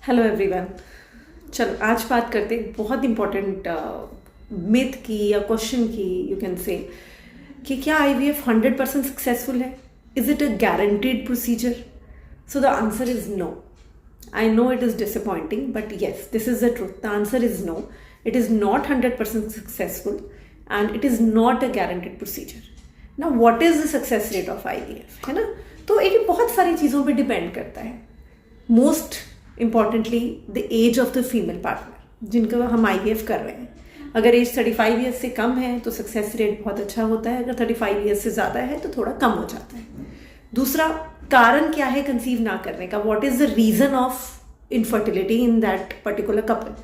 Hello everyone. चलो आज बात करते हैं बहुत इंपॉर्टेंट मिथ की या क्वेश्चन की, यू कैन से, कि क्या आईवीएफ 100% सक्सेसफुल है? Is it a guaranteed procedure? So the answer is no. I know it is disappointing, but yes, this is the truth. The answer is no. It is not 100% successful and it is not a guaranteed procedure. Now, what is the success rate of IVF? है ना? तो ये बहुत सारी चीज़ों पे depend करता है. Most importantly the age of the female partner जिनका हम आईवीएफ कर रहे हैं. अगर एज 35 ईयर्स से कम है तो सक्सेस रेट बहुत अच्छा होता है. अगर 35 ईयर्स से ज़्यादा है तो थोड़ा कम हो जाता है. दूसरा, कारण क्या है कंसीव ना करने का? What is the reason of infertility in that particular couple?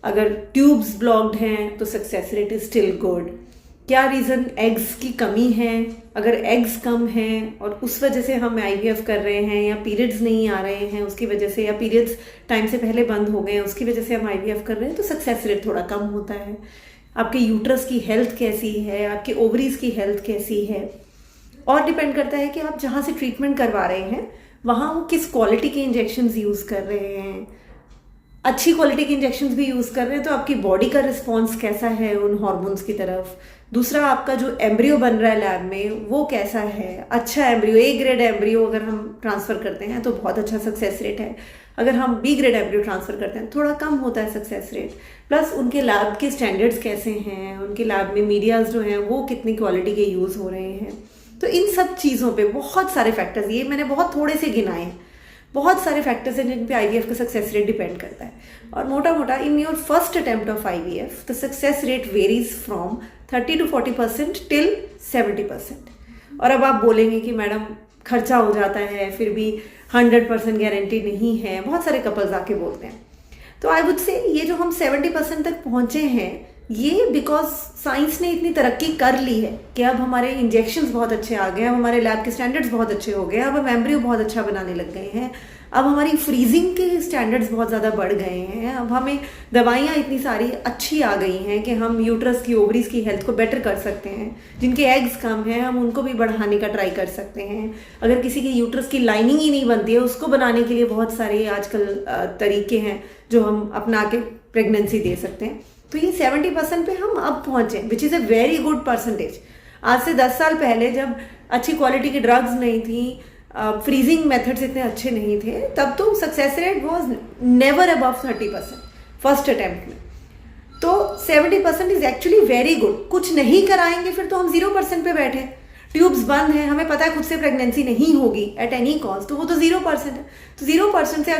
अगर ट्यूब्स ब्लॉक्ड हैं तो success rate is still good. क्या रीज़न? एग्स की कमी है. अगर एग्स कम हैं और उस वजह से हम आईवीएफ कर रहे हैं, या पीरियड्स नहीं आ रहे हैं उसकी वजह से, या पीरियड्स टाइम से पहले बंद हो गए हैं उसकी वजह से हम आईवीएफ कर रहे हैं, तो सक्सेस रेट थोड़ा कम होता है. आपके यूट्रस की हेल्थ कैसी है, आपके ओवरीज की हेल्थ कैसी है, और डिपेंड करता है कि आप जहाँ से ट्रीटमेंट करवा रहे हैं वहाँ वो किस क्वालिटी के इंजेक्शंस यूज़ कर रहे हैं. अच्छी क्वालिटी के इंजेक्शंस भी यूज़ कर रहे हैं तो आपकी बॉडी का रिस्पॉन्स कैसा है उन हार्मोन्स की तरफ. दूसरा, आपका जो एम्ब्रियो बन रहा है लैब में वो कैसा है. अच्छा एम्ब्रियो, ए ग्रेड एम्ब्रियो अगर हम ट्रांसफ़र करते हैं तो बहुत अच्छा सक्सेस रेट है. अगर हम बी ग्रेड एम्ब्रियो ट्रांसफ़र करते हैं थोड़ा कम होता है सक्सेस रेट. प्लस उनके लैब के स्टैंडर्ड्स कैसे हैं, उनके लैब में मीडियाज़ जो हैं वो कितनी क्वालिटी के यूज़ हो रहे हैं. तो इन सब चीज़ों पे बहुत सारे फैक्टर्स, ये मैंने बहुत थोड़े से गिनाए हैं, बहुत सारे फैक्टर्स हैं जिन पे आईवीएफ का सक्सेस रेट डिपेंड करता है. और मोटा मोटा in your first attempt of IVF the success rate varies from 30 to 40% till 70%. और अब आप बोलेंगे कि मैडम खर्चा हो जाता है, फिर भी 100% गारंटी नहीं है. बहुत सारे कपल्स आके बोलते हैं. तो आई वुड से ये जो हम 70% तक पहुँचे हैं ये बिकॉज साइंस ने इतनी तरक्की कर ली है कि अब हमारे इंजेक्शंस बहुत अच्छे आ गए हैं, अब हमारे लैब के स्टैंडर्ड्स बहुत अच्छे हो गए हैं, अब हम एम्ब्रियो बहुत अच्छा बनाने लग गए हैं, अब हमारी फ्रीजिंग के स्टैंडर्ड्स बहुत ज़्यादा बढ़ गए हैं, अब हमें दवाइयाँ इतनी सारी अच्छी आ गई हैं कि हम यूट्रस की, ओवरीज की हेल्थ को बेटर कर सकते हैं. जिनके एग्स कम हैं हम उनको भी बढ़ाने का ट्राई कर सकते हैं. अगर किसी की यूट्रस की लाइनिंग ही नहीं बनती है उसको बनाने के लिए बहुत सारे आजकल तरीके हैं जो हम अपना के प्रेगनेंसी दे सकते हैं. तो ये 70% पे हम अब पहुंचे, which is a very good percentage. आज से 10 साल पहले जब अच्छी क्वालिटी की ड्रग्स नहीं थी, फ्रीजिंग मेथड्स इतने अच्छे नहीं थे, तब तो success rate was never above 30% first attempt में. तो 70% इज एक्चुअली वेरी गुड. कुछ नहीं कराएंगे फिर तो हम 0% पे बैठे. ट्यूब्स बंद हैं, हमें पता है खुद से प्रेगनेंसी नहीं होगी एट एनी कॉस्ट, तो वो तो 0% है. तो 0% से